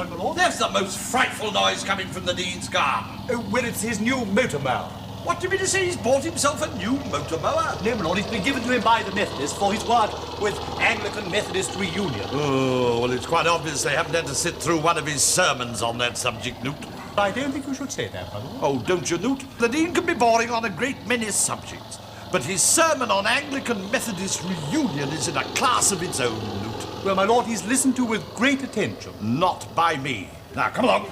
morning, my lord. There's the most frightful noise coming from the Dean's garden. Oh, well, it's his new motor mower. What do you mean to say he's bought himself a new motor mower? No, my lord, it's been given to him by the Methodists for his work with Anglican Methodist Reunion. Oh, well, it's quite obvious they haven't had to sit through one of his sermons on that subject, Newt. I don't think you should say that, my lord. Oh, don't you, Newt? The Dean can be boring on a great many subjects, but his sermon on Anglican Methodist Reunion is in a class of its own, Newt. Well, my lord, he's listened to with great attention. Not by me. Now, come along.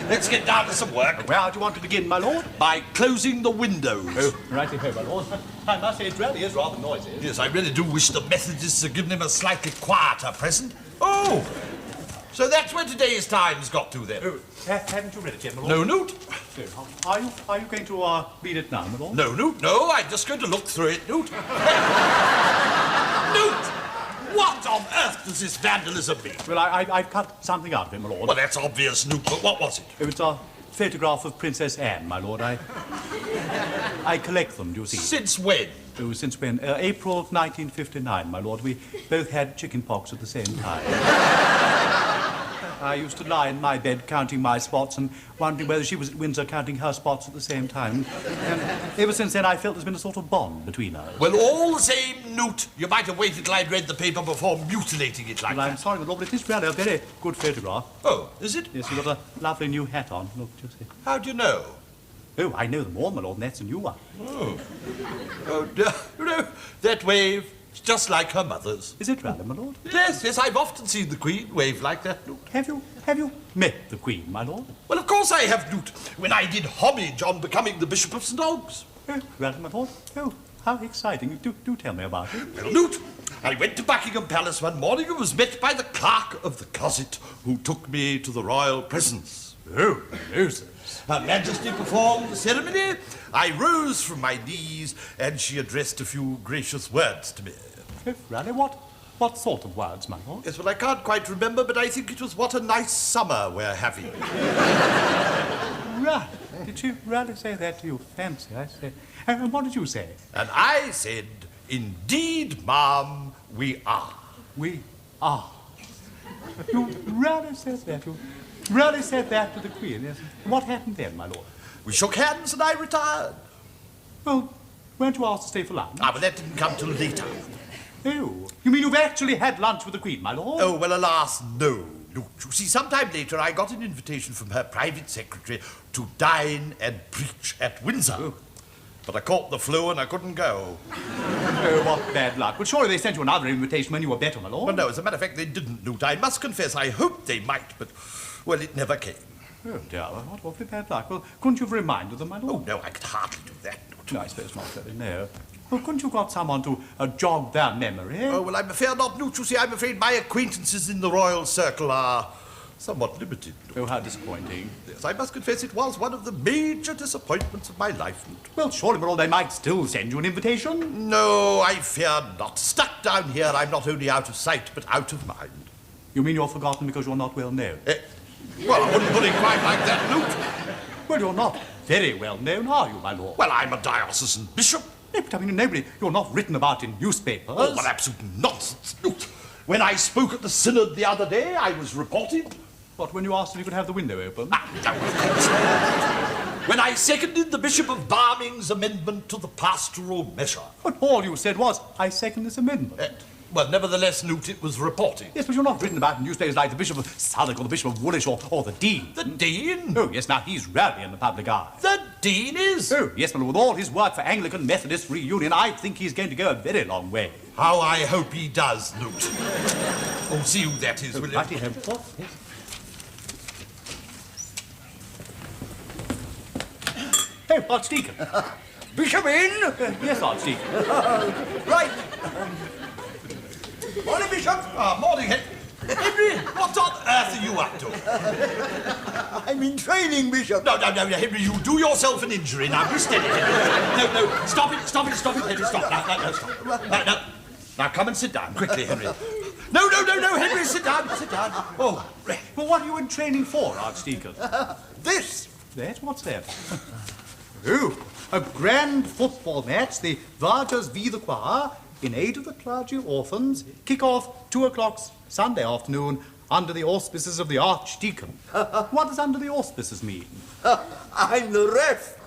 Let's get down to some work. Where do you want to begin, my lord? By closing the windows. Oh, righty-ho, my lord. I must say, it really is rather noisy. Yes, I really do wish the Methodists had given him a slightly quieter present. Oh! So that's where today's Times got to, then. Oh, haven't you read it yet, my lord? No, Newt. So, are you going to read it now, my lord? No, Newt, no. I'm just going to look through it, Newt. Newt! What on earth does this vandalism mean? Well, I've cut something out of it, my lord. Well, that's obvious, Newt, but what was it? It's a photograph of Princess Anne, my lord. I collect them, do you see? Since when? Oh, since when? April of 1959, my lord. We both had chicken pox at the same time. I used to lie in my bed counting my spots and wondering whether she was at Windsor counting her spots at the same time. And ever since then, I felt there's been a sort of bond between us. Well, all the same, Newt, you might have waited till I'd read the paper before mutilating it like Well, that. I'm sorry, my lord, but it is really a very good photograph. Oh, is it? Yes, you've got a lovely new hat on. Look, do you see? How do you know? Oh, I know them all, my lord, and that's a new one. Oh. Oh, dear. You know, that wave is just like her mother's. Is it really, my lord? Yes, yes, I've often seen the Queen wave like that, Newt. Have you met the Queen, my lord? Well, of course I have, Newt, when I did homage on becoming the Bishop of St. Og's. Oh, really, my lord? Oh, how exciting. Do tell me about it. Well, Newt, I went to Buckingham Palace one morning and was met by the clerk of the closet who took me to the royal presence. Oh, Moses. Her Majesty performed the ceremony. I rose from my knees and she addressed a few gracious words to me. Oh, really? What sort of words, my lord? Yes, well, I can't quite remember, but I think it was what a nice summer we're having. Right. Did she really say that to you? Fancy, I say. And what did you say? And I said, indeed, ma'am, we are. We are. You really said that? You really said that to the Queen, yes? What happened then, my lord? We shook hands and I retired. Well, weren't you asked to stay for lunch? Ah, but that didn't come till later. Oh, you mean you've actually had lunch with the Queen, my lord? Oh, well, alas, no. Look, you see, sometime later I got an invitation from her private secretary to dine and preach at Windsor. Oh. But I caught the flu and I couldn't go. Oh, what bad luck. Well, surely they sent you another invitation when you were better, my lord. Well, no, as a matter of fact, they didn't, Newt. I must confess, I hoped they might, but, well, it never came. Oh, dear, what awfully bad luck. Well, couldn't you have reminded them, my lord? Oh, no, I could hardly do that, Newt. No, I suppose not, really, no. Well, couldn't you got someone to jog their memory? Oh, well, I'm afraid not, Newt. You see, I'm afraid my acquaintances in the royal circle are somewhat limited. Oh, how disappointing. Yes, I must confess it was one of the major disappointments of my life, Newt. Well, surely, my lord, they might still send you an invitation. No, I fear not. Stuck down here, I'm not only out of sight, but out of mind. You mean you're forgotten because you're not well known? Well, I wouldn't put it quite like that, Newt. Well, you're not very well known, are you, my lord? Well, I'm a diocesan bishop. No, but I mean, you're not written about in newspapers. Oh, well, absolute nonsense, Newt. When I spoke at the synod the other day, I was reported. What, when you asked if you could have the window open? Ah, no, of course not. When I seconded the Bishop of Barming's amendment to the pastoral measure. But all you said was, I second this amendment. Well, nevertheless, Newt, it was reported. Yes, but you're not written about in newspapers like the Bishop of Southwark or the Bishop of Woolwich or the Dean. The Dean? Oh, yes, now he's rarely in the public eye. The Dean is? Oh, yes, but with all his work for Anglican Methodist Reunion, I think he's going to go a very long way. How I hope he does, Newt. Oh, see who that is, will you? Righty ho. What? Yes. Oh, Archdeacon. Bishop in? Yes, Archdeacon. Right. Morning, Bishop. Morning, Henry. What on earth are you up to? I'm in training, Bishop. No, Henry, you do yourself an injury. Now, be steady, Henry. No, stop it, Henry, stop. No, stop. No. Now, come and sit down, quickly, Henry. No, Henry, sit down. Oh, Well, what are you in training for, Archdeacon? This. That? What's that? Oh, a grand football match, the Vargas v. the Choir, in aid of the clergy orphans, kick-off 2 o'clock Sunday afternoon, under the auspices of the Archdeacon. What does under the auspices mean? I'm the ref.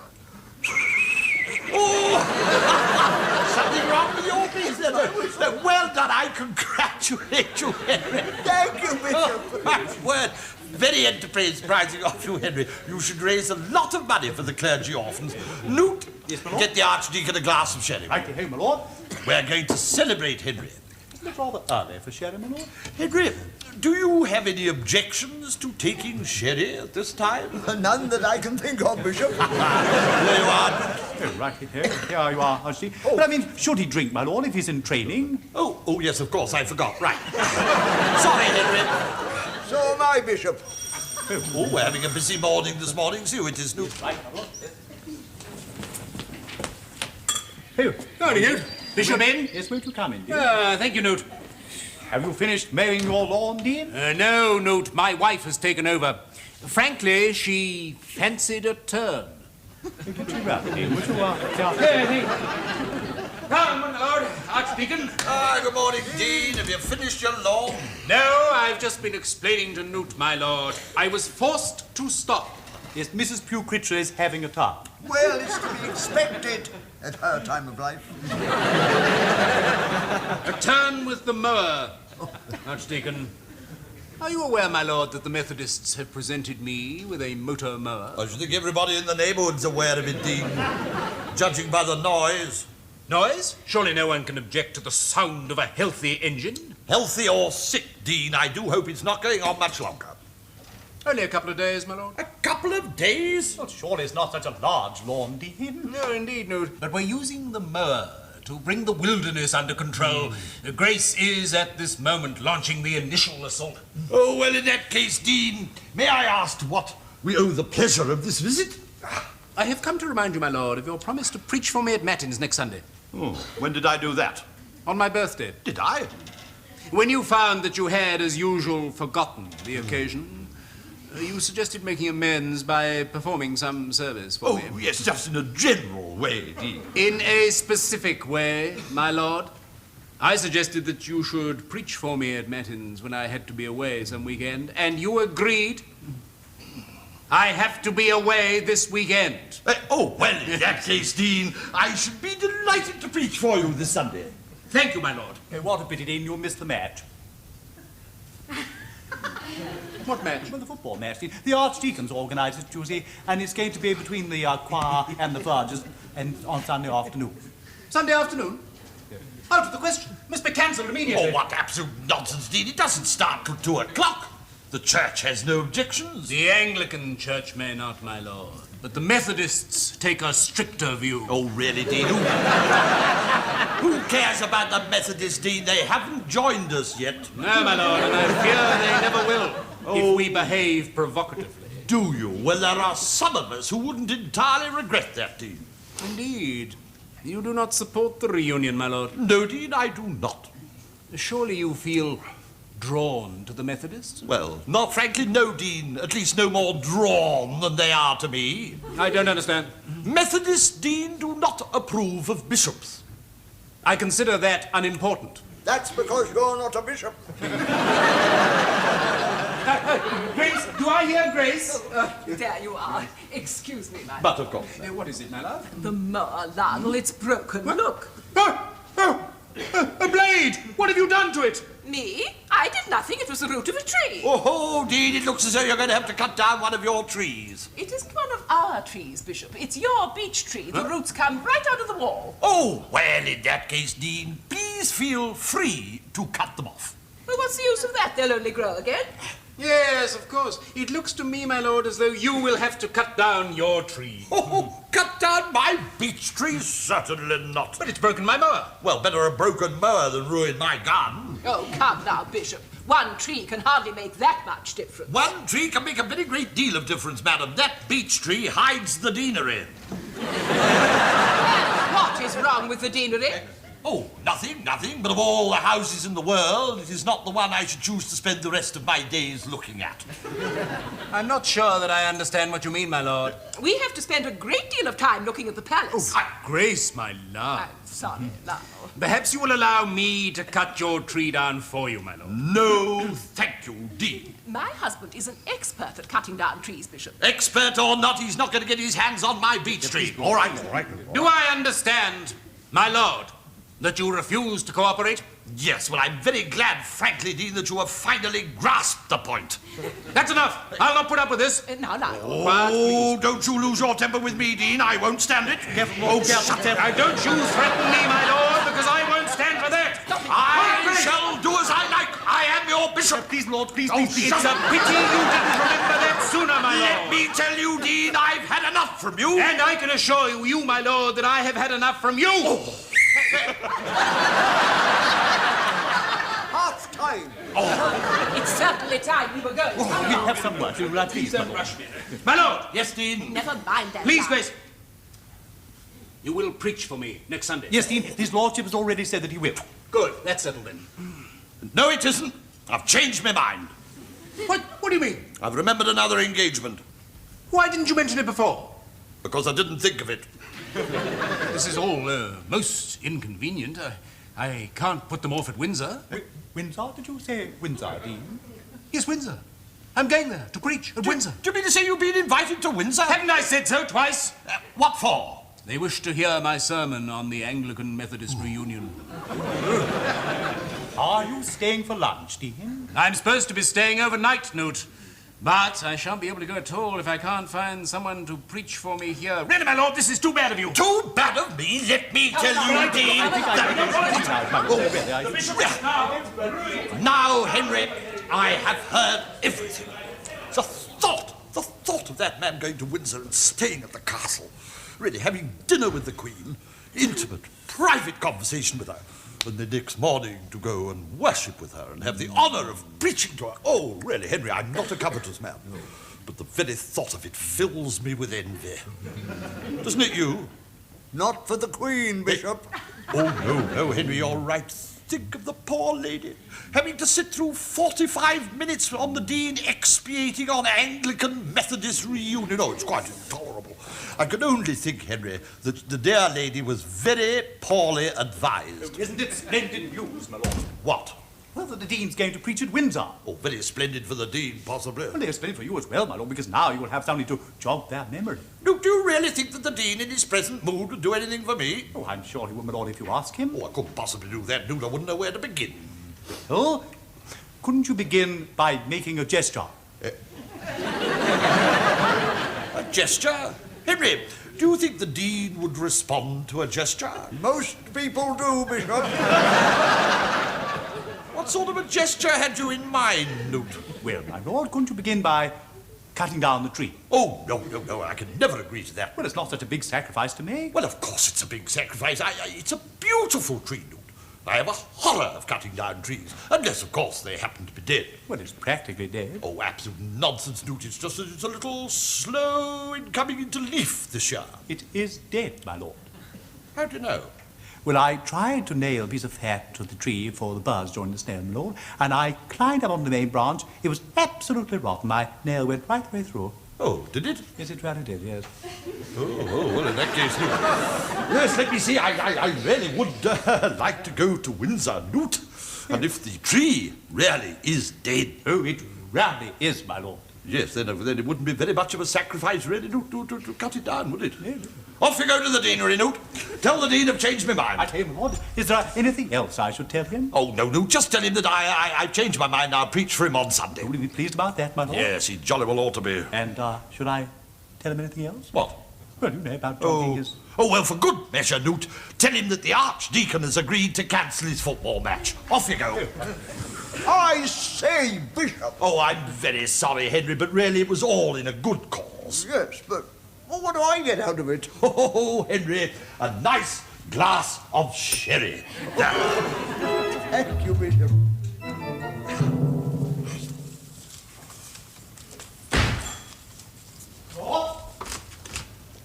Something wrong with your business. No, well done. I congratulate you, Henry. Thank you, Bishop. My word. Very enterprising of you, Henry. You should raise a lot of money for the clergy orphans. Newt, Yes, my lord. get the Archdeacon a glass of sherry. Righty ho, my lord. We're going to celebrate, Henry. Isn't it rather early for sherry, my lord? Henry, do you have any objections to taking sherry at this time? None that I can think of, Bishop. There you are. Oh, righty ho. Here you are, Archdeacon. But I mean, should he drink, my lord, if he's in training? Oh, yes, of course, I forgot. Right. Sorry, Henry. So am I, Bishop. Oh, we're having a busy morning this morning, so it is Newt. Right, my lord. Oh, Howdy, Newt. Bishop in? yes, won't you come in, dear? Thank you, Newt. Have you finished mowing your lawn, Dean? No, Newt. My wife has taken over. Frankly, she fancied a turn. Get you round, Dean, would you? Come, my lord. Archdeacon. Good morning, Dean. Have you finished your lawn? No, I've just been explaining to Newt, my lord. I was forced to stop. Yes, Mrs. Pew Critcher is having a turn. Well, it's to be expected at her time of life. A turn with the mower. Archdeacon. Are you aware, my lord, that the Methodists have presented me with a motor mower? I should think everybody in the neighbourhood's aware of it, Dean. Judging by the noise. Noise? Surely no one can object to the sound of a healthy engine. Healthy or sick, Dean, I do hope it's not going on much longer. Only a couple of days, my lord. A couple of days? Well, surely it's not such a large lawn, Dean. No, indeed, Newt. But we're using the mower to bring the wilderness under control. Grace is, at this moment, launching the initial assault. Oh, well, in that case, Dean, may I ask what we owe the pleasure of this visit? I have come to remind you, my lord, of your promise to preach for me at Matins next Sunday. Oh, when did I do that? On my birthday. Did I? When you found that you had, as usual, forgotten the occasion, you suggested making amends by performing some service for me. Oh, yes, just in a general way, Dean. In a specific way, my lord. I suggested that you should preach for me at Matins when I had to be away some weekend, and you agreed. I have to be away this weekend. Well, in that case, Dean, I should be delighted to preach for you this Sunday. Thank you, my lord. Oh, what a pity, Dean, you'll miss the match. What match? Well, the football match, Dean. The Archdeacon's organised it, you see, and it's going to be between the choir and the vergers and on Sunday afternoon. Sunday afternoon? Out of the question. Must be cancelled immediately. Oh, what absolute nonsense, Dean. It doesn't start till 2 o'clock. The church has no objections. The Anglican Church may not, my lord, but the Methodists take a stricter view. Oh, really, Dean? Who cares about the Methodists, Dean? They haven't joined us yet. No, my lord, and I fear they never will, if we behave provocatively. Do you? Well, there are some of us who wouldn't entirely regret that, Dean. Indeed. You do not support the reunion, my lord. No, Dean, I do not. Surely you feel drawn to the Methodists? Well, not frankly, no, Dean. At least no more drawn than they are to me. I don't understand. Methodists, Dean, do not approve of bishops. I consider that unimportant. That's because you're not a bishop. Grace, do I hear Grace? There you are. Excuse me, my But, of course. What is it, my love? The mower, Lionel, it's broken. Look. A blade! What have you done to it? Me? I did nothing. It was the root of a tree. Oh, Dean, it looks as though you're going to have to cut down one of your trees. It isn't one of our trees, Bishop. It's your beech tree. The roots come right out of the wall. Oh, well, in that case, Dean, please feel free to cut them off. Well, what's the use of that? They'll only grow again. Yes, of course. It looks to me, my lord, as though you will have to cut down your tree. Oh, cut down my beech tree? Certainly not. But it's broken my mower. Well, better a broken mower than ruin my garden. Oh, come now, Bishop. One tree can hardly make that much difference. One tree can make a very great deal of difference, madam. That beech tree hides the deanery. What is wrong with the deanery? Oh, nothing. But of all the houses in the world, it is not the one I should choose to spend the rest of my days looking at. I'm not sure that I understand what you mean, my lord. We have to spend a great deal of time looking at the palace. Grace, my love. I'm sorry, now. Perhaps you will allow me to cut your tree down for you, my lord. No, thank you, Dean. My husband is an expert at cutting down trees, Bishop. Expert or not, he's not going to get his hands on my beech tree. All right. Do I understand, my lord, that you refuse to cooperate? Yes, well, I'm very glad, frankly, Dean, that you have finally grasped the point. That's enough. I'll not put up with this. Now. Oh, don't you lose your temper with me, Dean. I won't stand it. Oh, shut up. Don't you threaten me, my lord, because I won't stand for that. I shall do as I like. I am your bishop. Please, Lord, please. It's a pity you didn't remember that sooner, my Let lord. me tell you, Dean, I've had enough from you. And I can assure you, my lord, that I have had enough from you. Half time. It's certainly time we were going. We'll have some work. Please, my lord. My lord, Yes, Dean. Never mind that. please, now. Grace. You will preach for me next Sunday. Yes, Dean, his lordship has already said that he will. Good. That's settled then. No, it isn't. I've changed my mind. What do you mean? I've remembered another engagement Why didn't you mention it before? because I didn't think of it. This is all most inconvenient. I can't put them off at Windsor. Windsor? Did you say Windsor, Dean? Yes, Windsor. I'm going there to preach at Windsor. Do you mean to say you've been invited to Windsor? Haven't I said so twice? What for? They wish to hear my sermon on the Anglican Methodist reunion. Are you staying for lunch, Dean? I'm supposed to be staying overnight, Newt. But I shan't be able to go at all if I can't find someone to preach for me here. Really, my lord, this is too bad of you. Too bad of me? Let me tell you, Dean. Now, Henry, I have heard everything. The thought of that man going to Windsor and staying at the castle, really having dinner with the Queen, intimate, private conversation with her, and the next morning to go and worship with her and have the honour of preaching to her. Oh, really, Henry, I'm not a covetous man, but the very thought of it fills me with envy. Doesn't it you? Not for the Queen, Bishop. Oh, no, Henry, you're right. Think of the poor lady having to sit through 45 minutes on the Dean expiating on Anglican Methodist reunion. Oh, it's quite intolerable. I can only think, Henry, that the dear lady was very poorly advised. Isn't it splendid news, my lord? What? Well, that the Dean's going to preach at Windsor. Oh, very splendid for the Dean, possibly. Well, they're splendid for you as well, my lord, because now you will have something to jog their memory. Do you really think that the Dean, in his present mood, would do anything for me? Oh, I'm sure he will, my lord, if you ask him. Oh, I couldn't possibly do that, Dude. I wouldn't know where to begin. Oh, couldn't you begin by making a gesture? A gesture? Henry, do you think the Dean would respond to a gesture? Most people do, Bishop. What sort of a gesture had you in mind, Newt? Well, my lord, couldn't you begin by cutting down the tree? Oh, no, I can never agree to that. Well, it's not such a big sacrifice to make. Well, of course it's a big sacrifice. It's a beautiful tree, Newt. I have a horror of cutting down trees, unless, of course, they happen to be dead. Well, it's practically dead. Oh, absolute nonsense, Newt. It's just that it's a little slow in coming into leaf this year. It is dead, my lord. How do you know? Well, I tried to nail a piece of fat to the tree for the birds during the snow, my lord, and I climbed up on the main branch. It was absolutely rotten. My nail went right the way through. Oh, did it? Yes, it really did, yes. Oh, well, in that case, Newt. Yes, let me see. I really would like to go to Windsor, Newt. And if the tree really is dead... Oh, it really is, my lord. Yes, then it wouldn't be very much of a sacrifice, really, to cut it down, would it? Yes. Off you go to the deanery, Newt. Tell the dean I've changed my mind. I tell you, my lord, is there anything else I should tell him? Oh, no, Newt, just tell him that I've changed my mind. I'll preach for him on Sunday. Will he be pleased about that, my lord? Yes, he jolly well ought to be. And should I tell him anything else? What? Well, you know, about jogging his... Oh, well, for good measure, Newt, tell him that the Archdeacon has agreed to cancel his football match. Off you go. I say, Bishop. Oh, I'm very sorry, Henry, but really it was all in a good cause. Yes, but what do I get out of it? Oh, Henry, a nice glass of sherry. Thank you, Bishop.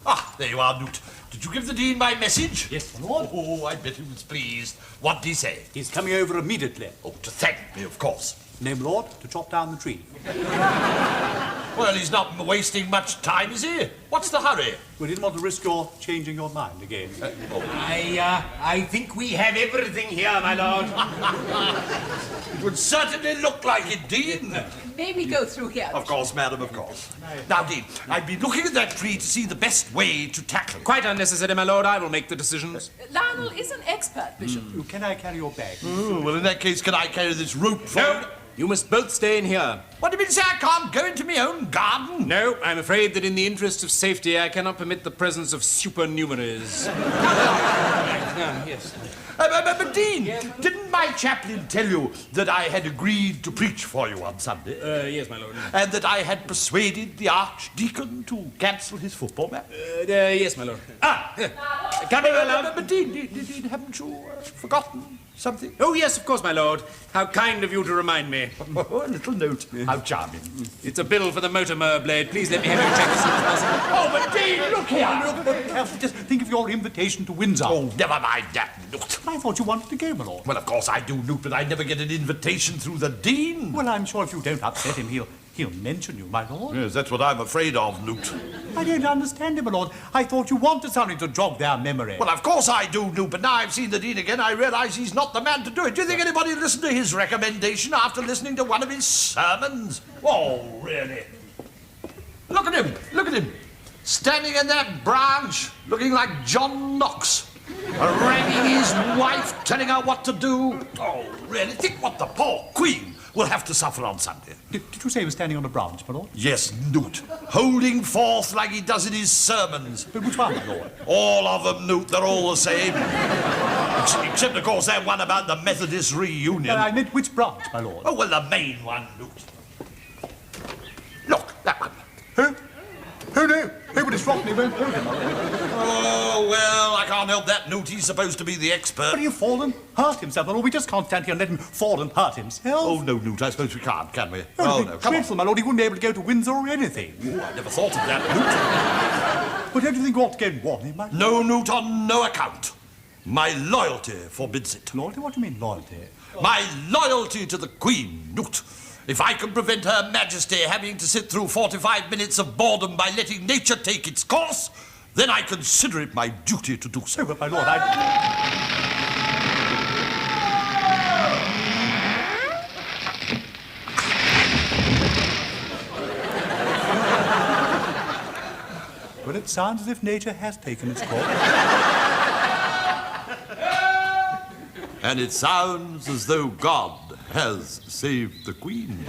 Ah, there you are, Newt. did you give the Dean my message? Yes, my lord. Oh, I bet he was pleased. What did he say? He's coming over immediately. Oh, to thank me, of course. No, my lord, to chop down the tree. Well, he's not wasting much time, is he? What's the hurry? We didn't want to risk your changing your mind again. I think we have everything here, my lord. It would certainly look like it, Dean. May we go through here? Of course, madam, of course. Now, Dean, I've been looking at that tree to see the best way to tackle it. Quite unnecessary, my lord. I will make the decisions. Lionel is an expert, Bishop. Can I carry your bag? Oh, well, in that case, can I carry this rope for No, you? you must both stay in here. What do you mean, say I can't go into my own garden? No, I'm afraid that in the interest of safety, I cannot permit the presence of supernumeraries. Yes. But Dean, didn't my chaplain tell you that I had agreed to preach for you on Sunday? Yes, my lord. And that I had persuaded the Archdeacon to cancel his football match? Yes, my lord. Come in, my lord. But Dean, haven't you forgotten something? Oh, yes, of course, my lord. How kind of you to remind me. Oh, a little note. How charming. It's a bill for the motor mower blade. Please let me have your check as soon as possible. Oh, but Dean, look here! Careful, just think of your invitation to Windsor. Oh, never mind that, Newt. I thought you wanted to go, my lord. Well, of course I do, Newt, but I never get an invitation through the Dean. Well, I'm sure if you don't upset him, he'll mention you, my lord. Yes, that's what I'm afraid of, Newt. I don't understand him, my lord. I thought you wanted something to jog their memory. Well, of course I do, Newt, but now I've seen the Dean again, I realise he's not the man to do it. Do you think anybody would listen to his recommendation after listening to one of his sermons? Oh, really? Look at him. Standing in that branch, looking like John Knox. Ragging his wife, telling her what to do. Oh, really? Think what the poor Queen will have to suffer on Sunday. Did you say he was standing on a branch, my lord? Yes, Newt. Holding forth like he does in his sermons. But which one, my lord? All of them, Newt, they're all the same. Except, of course, that one about the Methodist reunion. I meant which branch, my lord? Oh, well, the main one, Newt. Look, that one. Huh? Oh, no. But it's rotten. He won't hold him, my lord. Oh, well, I can't help that, Newt. He's supposed to be the expert. But he'll fall and hurt himself, my lord. We just can't stand here and let him fall and hurt himself. Oh, no, Newt, I suppose we can't, can we? Oh, no, come dreadful, my lord. He wouldn't be able to go to Windsor or anything. on. I never thought of that, But don't you think we ought to go and warn him, my Newt. No, Newt, on no account. My loyalty forbids it. Loyalty? What do you mean, loyalty? My loyalty to the Queen, Newt. If I can prevent Her Majesty having to sit through 45 minutes of boredom by letting nature take its course, then I consider it my duty to do so. Oh, but my lord, Well, it sounds as if nature has taken its course. And it sounds as though God has saved the Queen.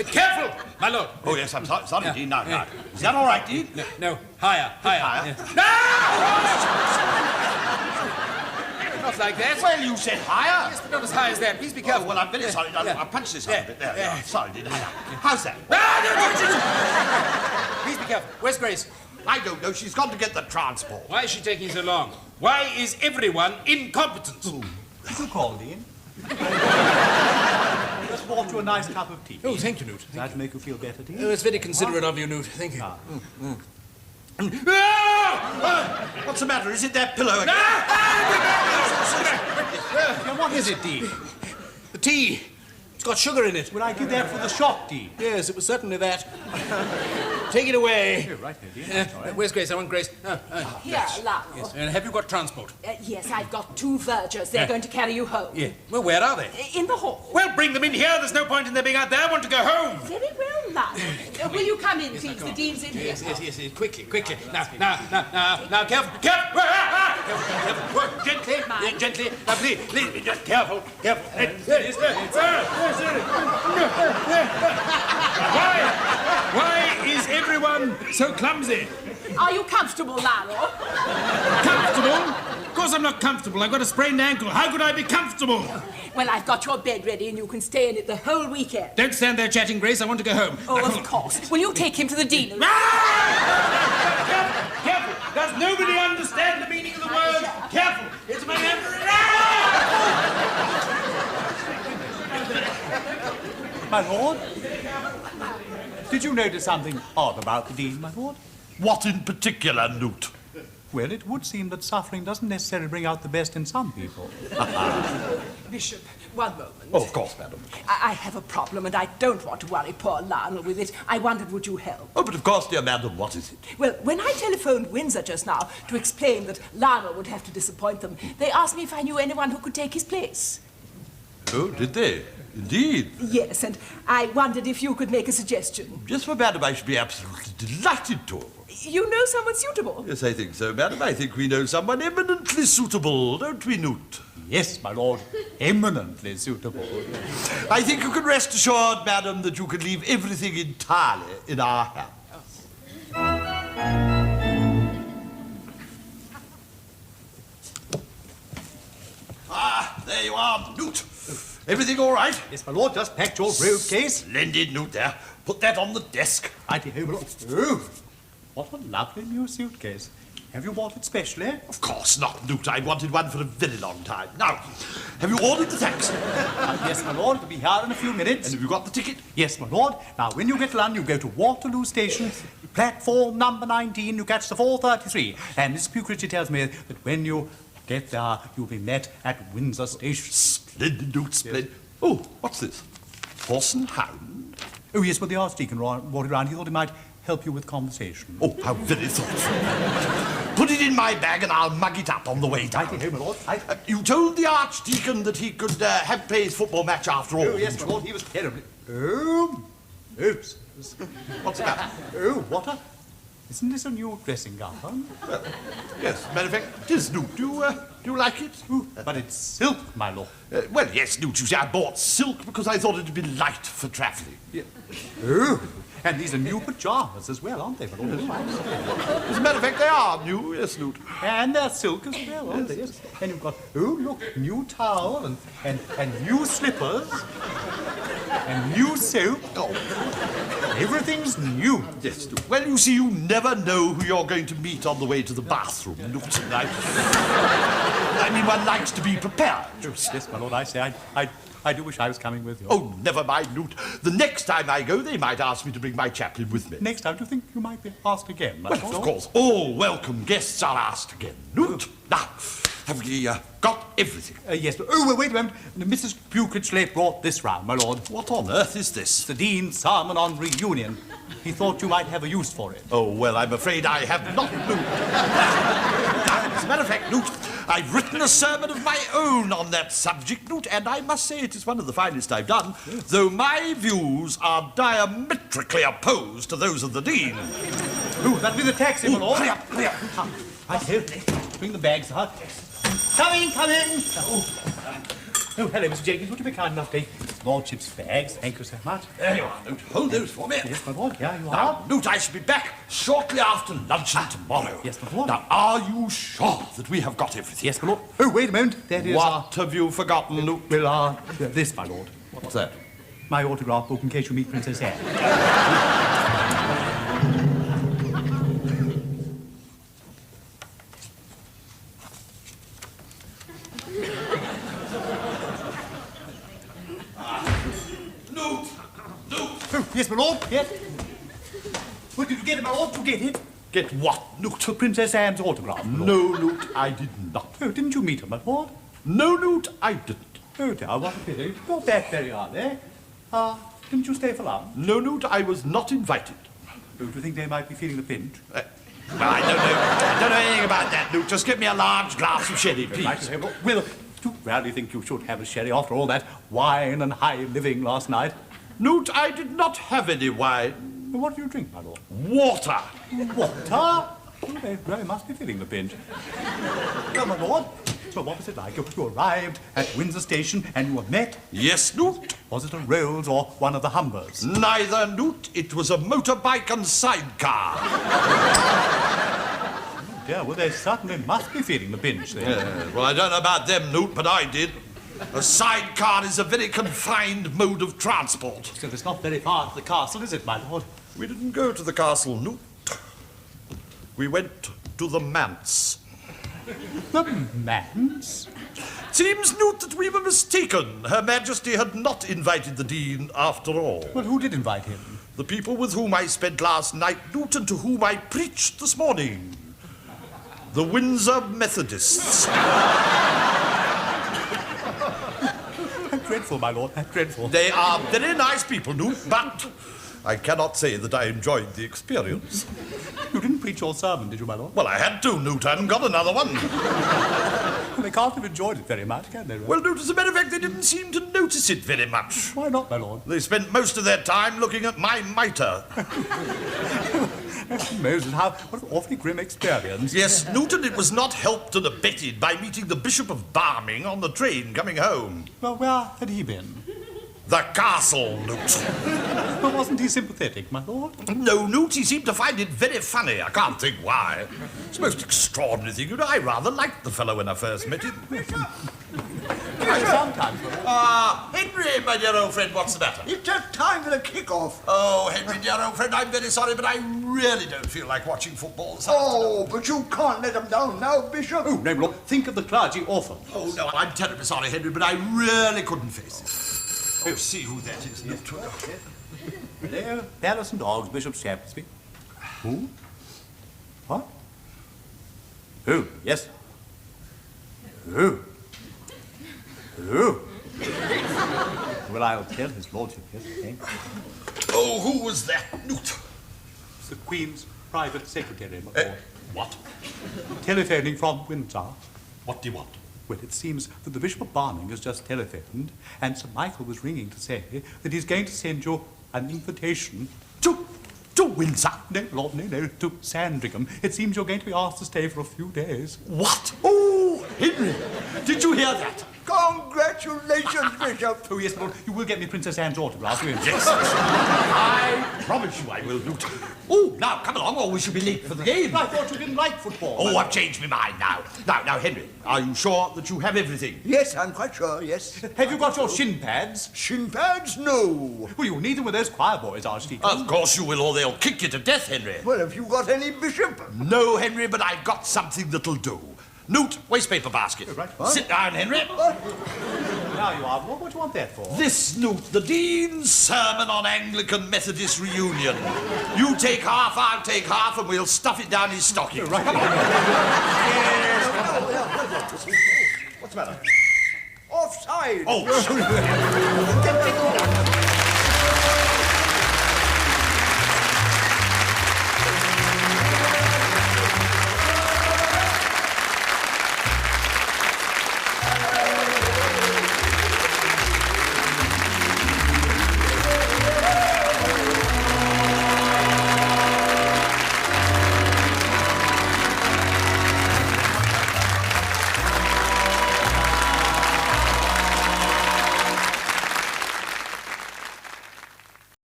Careful, my lord. Oh, yes, I'm sorry, Dean. Now. Is that all right, Dean? No, higher. Higher? Not like that. Well, you said higher. Yes, but not as high as that. Please be careful. Oh, well, I'm very sorry. I'll punch this up a bit. There. Yeah. Sorry, Dean. How's that? Please be careful. Where's Grace? I don't know. She's gone to get the transport. Why is she taking so long? Why is everyone incompetent? Did you call, Dean? Just brought you a nice cup of tea. Oh, thank you, Newt. Does that make you feel better, Dean? Oh, it's very considerate of you, Newt. Thank you. What's the matter? Is it that pillow again? Now, what is it, Dean? The tea. It's got sugar in it. Will I give that for the shop, Dean? Yes, it was certainly that. Take it away. Oh, right here, Dean. Where's Grace? I want Grace. Here, Lionel. Yes. And have you got transport? Yes, I've got 2 vergers. They're going to carry you home. Yeah. Well, where are they? In the hall. Well, bring them in here. There's no point in their being out there. I want to go home. Very well, Lionel. Will you come in, please? The Dean's in here. Yes. Quickly. Now. Careful. Careful. Gently. Mine. Gently. Now, please. Just careful. Why is everyone so clumsy? Are you comfortable, Lionel? Comfortable? Of course I'm not comfortable. I've got a sprained ankle. How could I be comfortable? Well, I've got your bed ready and you can stay in it the whole weekend. Don't stand there chatting, Grace. I want to go home. Oh, of course. Will you take him to the Dean? Careful! Does nobody understand the meaning of the word? Careful! It's my hand. My lord? Did you notice something odd about the Dean, my lord? What in particular, Newt? Well, it would seem that suffering doesn't necessarily bring out the best in some people. Bishop, one moment. Oh, of course, madam. I have a problem and I don't want to worry poor Lionel with it. I wondered, would you help? Oh, but of course, dear madam, what is it? Well, when I telephoned Windsor just now to explain that Lionel would have to disappoint them, they asked me if I knew anyone who could take his place. Oh, did they? Indeed. Yes, and I wondered if you could make a suggestion. Yes, well, madam, I should be absolutely delighted to. You know someone suitable? Yes, I think so, madam. I think we know someone eminently suitable, don't we, Newt? Yes, my lord, eminently suitable. I think you can rest assured, madam, that you can leave everything entirely in our hands. Ah, there you are, Newt. Everything all right? Yes, my lord, just packed your road case. Splendid, Newt, there. Put that on the desk. Righty ho, my lord. Oh, what a lovely new suitcase. Have you bought it specially? Of course not, Newt. I wanted one for a very long time. Now, have you ordered the taxi? Yes, my lord, it'll be here in a few minutes. And have you got the ticket? Yes, my lord. Now, when you get to London, you go to Waterloo Station, platform number 19, you catch the 4:33. And Miss Pucritchie tells me that when you get there, you'll be met at Windsor Station. Splendid, Newt, splendid. Yes. Oh, what's this? Horse and hound? Oh, yes, well, the Archdeacon brought it round. He thought he might help you with conversation. Oh, how very thoughtful. Put it in my bag and I'll mug it up on the way down. Righty ho, my lord. You told the Archdeacon that he could have play his football match after all. Oh, yes, my lord, he was terribly... Oh, oops. What's that? Oh, what a... Isn't this a new dressing gown? Yes, matter of fact, it is, Newt. Do you like it? Ooh, but it's silk, my lord. Well, yes, Newt, you see, I bought silk because I thought it'd be light for travelling. Yeah. Oh, and these are new pyjamas as well, aren't they, my lord? As a matter of fact, they are new, yes, Newt. And they're silk as well, aren't they? Yes. And you've got, oh, look, new towel and new slippers and new soap. Oh. Everything's new. Yes, Newt. Well, you see, you never know who you're going to meet on the way to the bathroom, Newt. I mean, one likes to be prepared. Yes, my lord, I say, I do wish I was coming with you. Oh, never mind, Newt. The next time I go, they might ask me to bring my chaplain with me. Next time, do you think you might be asked again, my Well, lord? of course, all welcome guests are asked again. Newt, now, have we got everything? Yes, but, oh, well, wait a moment. Mrs. Pucritchie brought this round, my lord. What on earth is this? The Dean's sermon on reunion. He thought you might have a use for it. Oh, well, I'm afraid I have not, Newt. As a matter of fact, Newt, I've written a sermon of my own on that subject, Newt, and I must say it is one of the finest I've done, though my views are diametrically opposed to those of the Dean. Oh, that'll be the taxi, my lord. Hurry up, hurry up. Right here. Bring the bags out. Coming, coming. Oh, hello, Mr. Jenkins. Would you be kind enough to take his lordship's bags? Thank you so much. There you are, Newt. Hold those for me. Yes, my lord. Here you are. Now, Newt, I shall be back shortly after luncheon tomorrow. Yes, my lord. Now, are you sure that we have got everything? Yes, my lord. Oh, wait a moment. That is What have you forgotten, Newt? well, this, my lord. What's that? My autograph book in case you meet Princess Anne. Oh, yes, my lord. Yes. Well, did you get it, my lord? Did you get it? Get what, Newt? For Princess Anne's autograph. my lord. No, Newt, I did not. Oh, didn't you meet her, my lord? No, Newt, I didn't. Oh, dear, what a pity. Not that very hard, eh? Didn't you stay for lunch? No, Newt, I was not invited. Oh, do you think they might be feeling the pinch? Well, I don't know. I don't know anything about that, Newt. Just get me a large glass of sherry, please. Well, do you really think you should have a sherry after all that wine and high living last night? Newt, I did not have any wine. Well, what do you drink, my lord? Water. Water? Oh, they really must be feeling the pinch. Well, my lord, so what was it like? You arrived at Windsor Station and you were met? Yes, Newt. Was it a Rolls or one of the Humbers? Neither, Newt. It was a motorbike and sidecar. Yeah, well, they certainly must be feeling the pinch then. Well, I don't know about them, Newt, but I did. A sidecar is a very confined mode of transport. So it's not very far to the castle, is it, my lord? We didn't go to the castle, Newt. We went to the manse. The manse? Seems, Newt, that we were mistaken. Her Majesty had not invited the Dean after all. Well, who did invite him? The people with whom I spent last night, Newt, and to whom I preached this morning. The Windsor Methodists. How dreadful, my lord, how dreadful. They are very nice people, Newt, but I cannot say that I enjoyed the experience. You didn't preach your sermon, did you, my lord? Well, I had to, Newt. I haven't got another one. Well, they can't have enjoyed it very much, can they? Well, Newt, as a matter of fact, they didn't seem to notice it very much. Why not, my lord? They spent most of their time looking at my mitre. Moses, what an awfully grim experience. Yes, Newton, it was not helped and abetted by meeting the Bishop of Barming on the train coming home. Well, where had he been? The castle, Newt. Well, wasn't he sympathetic, my lord? No, Newt, he seemed to find it very funny. I can't think why. It's the most extraordinary thing. You know, I rather liked the fellow when I first met him. Sometimes. Henry, my dear old friend, what's the matter? It's just time for the kick-off. Oh, Henry, dear old friend, I'm very sorry, but I really don't feel like watching football this Oh, but you can't let them down now, Bishop. Oh, no, my lord, think of the clergy orphan. Oh, no, I'm terribly sorry, Henry, but I really couldn't face it. Oh, see who that is, Newt. Hello, Palace and Dogs, Bishop Shaftesbury. Who? What? Who? Yes, sir. Who? Who? Well, I'll tell his lordship, yes, okay. Oh, who was that, Newt? It's the Queen's private secretary, my lord. What? Telephoning from Windsor. What do you want? Well, it seems that the Bishop of Barming has just telephoned, and Sir Michael was ringing to say that he's going to send you an invitation To Windsor? No, Lord, no, to Sandringham. It seems you're going to be asked to stay for a few days. What? Oh, Henry, did you hear that? Congratulations, Bishop. Oh, yes, Lord, you will get me Princess Anne's autograph, won't you? Yes. I promise you I will, Newt. Oh, now, come along, or we shall be late for the game. I thought you didn't like football. Oh, I've changed my mind now. Now, Henry, are you sure that you have everything? Yes, I'm quite sure, yes. Have you got your shin pads? Shin pads? No. Well, you'll need them with those choir boys, Archdeacon. Of course you will, or they'll kick you to death, Henry. Well, have you got any, Bishop? No, Henry, but I've got something that'll do. Newt, wastepaper basket. Right. Sit down, Henry. Now you are. What do you want that for? This, Newt, the Dean's sermon on Anglican Methodist reunion. You take half, I'll take half, and we'll stuff it down his stocking. Right. Come on. What's the matter? Offside. Oh,